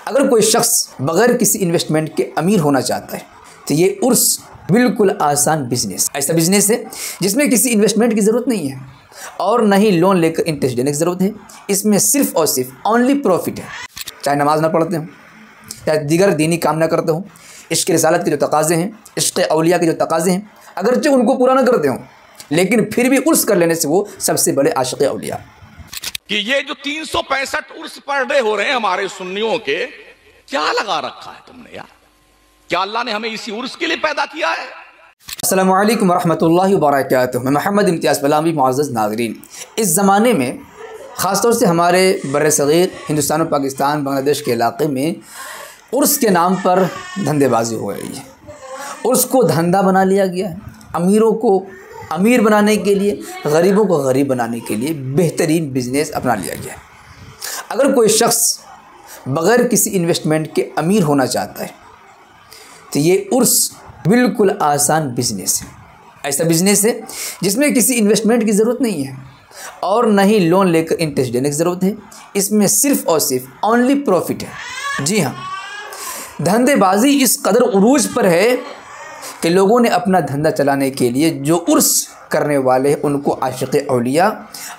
अगर कोई शख्स बग़ैर किसी इन्वेस्टमेंट के अमीर होना चाहता है तो ये उर्स बिल्कुल आसान बिजनेस, ऐसा बिजनेस है जिसमें किसी इन्वेस्टमेंट की ज़रूरत नहीं है और न ही लोन लेकर इंटरेस्ट देने की ज़रूरत है। इसमें सिर्फ़ और सिर्फ ओनली प्रॉफिट है। चाहे नमाज ना पढ़ते हों, चाहे दीगर दीनी काम ना करते हों, इश्क़ रिसालत के जो तकाज़े हैं, इश्क़ औलिया के जो तकाज़े हैं, अगरचे उनको पूरा ना करते हों, लेकिन फिर भी उर्स कर लेने से वो सबसे बड़े आशिक़ औलिया। कि ये जो 365 उर्स पर डे हो रहे हैं हमारे सुन्नियों के, क्या लगा रखा है तुमने यार? क्या अल्लाह ने हमें इसी उर्स के लिए पैदा किया है? अस्सलामु अलैकुम वरहमतुल्लाहि वबरकातुहू। मैं मोहम्मद इम्तियाज़ बलामी। मुअज़्ज़ज़ नाज़रीन, इस ज़माने में ख़ासतौर से हमारे बर्र-ए-सग़ीर हिंदुस्तान और पाकिस्तान बांग्लादेश के इलाक़े में उर्स के नाम पर धंधेबाजी हो रही है। उर्स को धंधा बना लिया गया है। अमीरों को अमीर बनाने के लिए, गरीबों को गरीब बनाने के लिए बेहतरीन बिजनेस अपना लिया गया है। अगर कोई शख्स बग़ैर किसी इन्वेस्टमेंट के अमीर होना चाहता है तो ये उर्स बिल्कुल आसान बिजनेस है। ऐसा बिजनेस है जिसमें किसी इन्वेस्टमेंट की ज़रूरत नहीं है और न ही लोन लेकर इंटरेस्ट देने की ज़रूरत है। इसमें सिर्फ़ और सिर्फ ओनली प्रॉफिट है। जी हाँ, धंधेबाजी इस कदर उरूज पर है कि लोगों ने अपना धंधा चलाने के लिए जो उर्स करने वाले हैं उनको आशिक़ औलिया,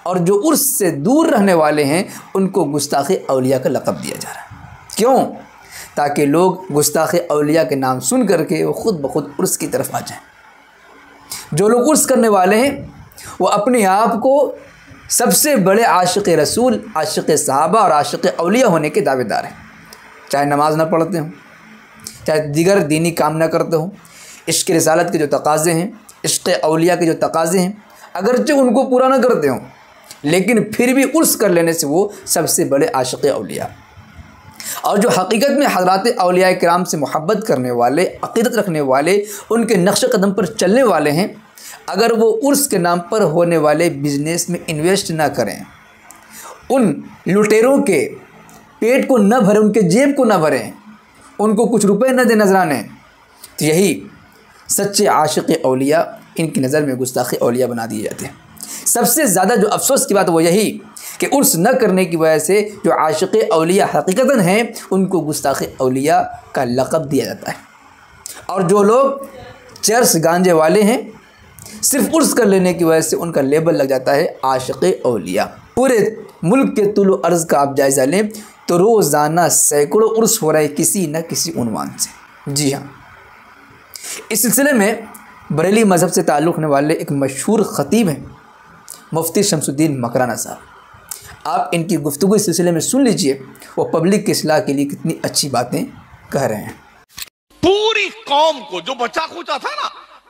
और जो उर्स से दूर रहने वाले हैं उनको गुस्ताख़ औलिया का लक़ब दिया जा रहा है। क्यों? ताकि लोग गुस्ताख़ औलिया के नाम सुन करके वो ख़ुद ब खुद उर्स की तरफ आ जाएं। जो लोग उर्स करने वाले हैं वो अपने आप को सबसे बड़े आशिक़ रसूल, आशिक़ सहाबा और आशिक़ औलिया होने के दावेदार हैं। चाहे नमाज ना पढ़ते हों, चाहे दीगर दीनी काम ना करते हों, इश्क़ रिसालत के जो तकाज़े हैं, इश्क़ औलिया के जो तकाज़े हैं, अगरचे उनको पूरा ना करते हों, लेकिन फिर भी उर्स कर लेने से वो सबसे बड़े आशिक़ औलिया। और जो हकीकत में हज़रात औलिया किराम से मोहब्बत करने वाले, अक़ीदत रखने वाले, उनके नक्श कदम पर चलने वाले हैं, अगर वो उर्स के नाम पर होने वाले बिज़नेस में इन्वेस्ट ना करें, उन लुटेरों के पेट को न भरें, उनके जेब को न भरें, उनको कुछ रुपए न दे नजराने, तो यही सच्चे आशिक़ औलिया इनकी नज़र में गुस्ताख़ औलिया बना दिए जाते हैं। सबसे ज़्यादा जो अफसोस की बात वो यही कि उर्स न करने की वजह से जो आशिक़ औलिया हकीकतन हैं उनको गुस्ताख़ औलिया का लक़ब दिया जाता है। और जो लोग चर्स गांजे वाले हैं, सिर्फ उर्स कर लेने की वजह से उनका लेबल लग जाता है आशिक़ औलिया। पूरे मुल्क के तुल अर्ज़ का आप जायज़ा लें तो रोज़ाना सैकड़ों उर्स हो रहे हैं किसी न किसी उन्वान से। जी हाँ, इस सिलसिले में बरेली मज़हब से ताल्लुक़ रखने वाले एक मशहूर ख़तीब हैं मुफ्ती शमसुद्दीन मकराना साहब। आप इनकी गुफ्तगू इस सिलसिले में सुन लीजिए, वो पब्लिक की इस्लाह के लिए कितनी अच्छी बातें कह रहे हैं। पूरी कौम को जो बचा खुचा था ना,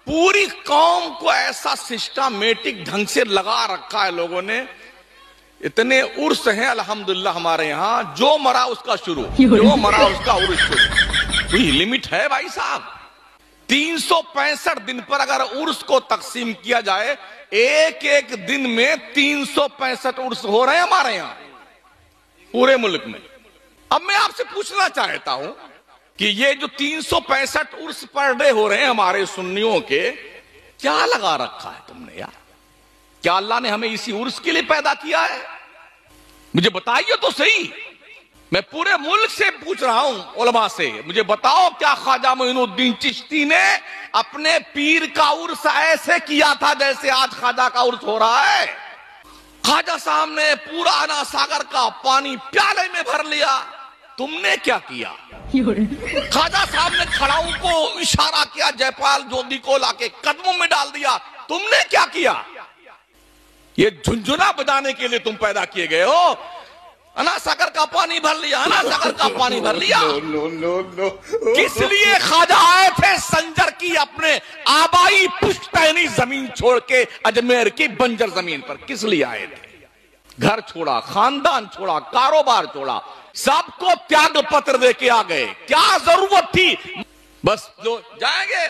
पूरी कौम को ऐसा सिस्टमेटिक ढंग से लगा रखा है लोगों ने। इतने उर्स हैं अल्हम्दुलिल्लाह हमारे यहाँ, जो मरा उसका शुरू, जो मरा उसका उर्स शुरू। कोई लिमिट है भाई साहब? 365 दिन पर अगर उर्स को तकसीम किया जाए, एक एक दिन में 365 उर्स हो रहे हैं हमारे यहां पूरे मुल्क में। अब मैं आपसे पूछना चाहता हूं कि ये जो 365 उर्स पर डे हो रहे हैं हमारे सुन्नियों के, क्या लगा रखा है तुमने यार? क्या अल्लाह ने हमें इसी उर्स के लिए पैदा किया है? मुझे बताइए तो सही। मैं पूरे मुल्क से पूछ रहा हूं उलमा से, मुझे बताओ क्या ख्वाजा मोइनुद्दीन चिश्ती ने अपने पीर का उर्स ऐसे किया था जैसे आज ख्वाजा का उर्स हो रहा है? ख्वाजा साहब ने पूरा अना सागर का पानी प्याले में भर लिया, तुमने क्या किया? ख्वाजा साहब ने खड़ाऊ को इशारा किया, जयपाल जोगी को लाके कदमों में डाल दिया, तुमने क्या किया? ये झुंझुना बजाने के लिए तुम पैदा किए गए हो। अना सागर का पानी भर लिया, अना सागर का पानी भर लिया। किस लिए ख्वाजा आए थे संजर की अपने आबाई पुश्तैनी जमीन छोड़ के अजमेर की बंजर जमीन पर? किस लिए आए थे? घर छोड़ा, खानदान छोड़ा, कारोबार छोड़ा, सबको त्याग पत्र दे के आ गए। क्या जरूरत थी? बस जो जाएंगे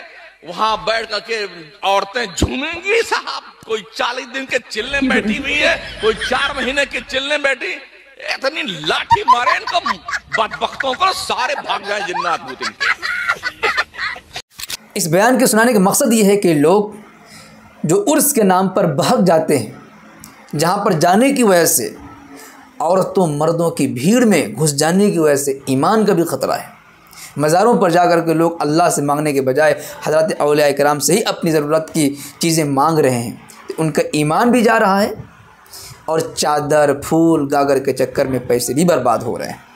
वहां बैठ करके औरतें झूमेंगी साहब। कोई 40 दिन के चिल्ले बैठी हुई है, कोई 4 महीने के चिल्ले बैठी, इतनी लाठी मारे इनको बदबख्तों को, सारे भाग जाए जिन्नात भूत इनके। इस बयान के सुनाने का मकसद ये है कि लोग जो उर्स के नाम पर बहक जाते हैं, जहाँ पर जाने की वजह से औरतों मर्दों की भीड़ में घुस जाने की वजह से ईमान का भी ख़तरा है। मज़ारों पर जाकर के लोग अल्लाह से मांगने के बजाय हज़रत औलिया किराम से ही अपनी ज़रूरत की चीज़ें मांग रहे हैं, तो उनका ईमान भी जा रहा है और चादर फूल गागर के चक्कर में पैसे भी बर्बाद हो रहे हैं।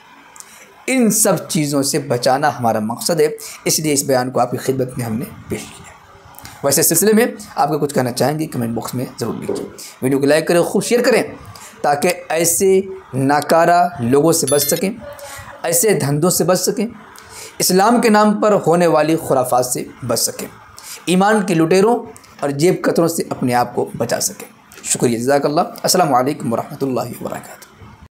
इन सब चीज़ों से बचाना हमारा मकसद है, इसलिए इस बयान को आपकी खिदमत में हमने पेश किया। वैसे इस सिलसिले में आपको कुछ कहना चाहेंगे कमेंट बॉक्स में ज़रूर लिखिए। वीडियो को लाइक करें, खूब शेयर करें ताकि ऐसे नाकारा लोगों से बच सकें, ऐसे धंधों से बच सकें, इस्लाम के नाम पर होने वाली खुराफात से बच सकें, ईमान के लुटेरों और जेब कतरों से अपने आप को बचा सकें। शुक्रिया, जज़ाकल्लाह। अस्सलामु अलैकुम वरहमतुल्लाहि वबरकातुहू।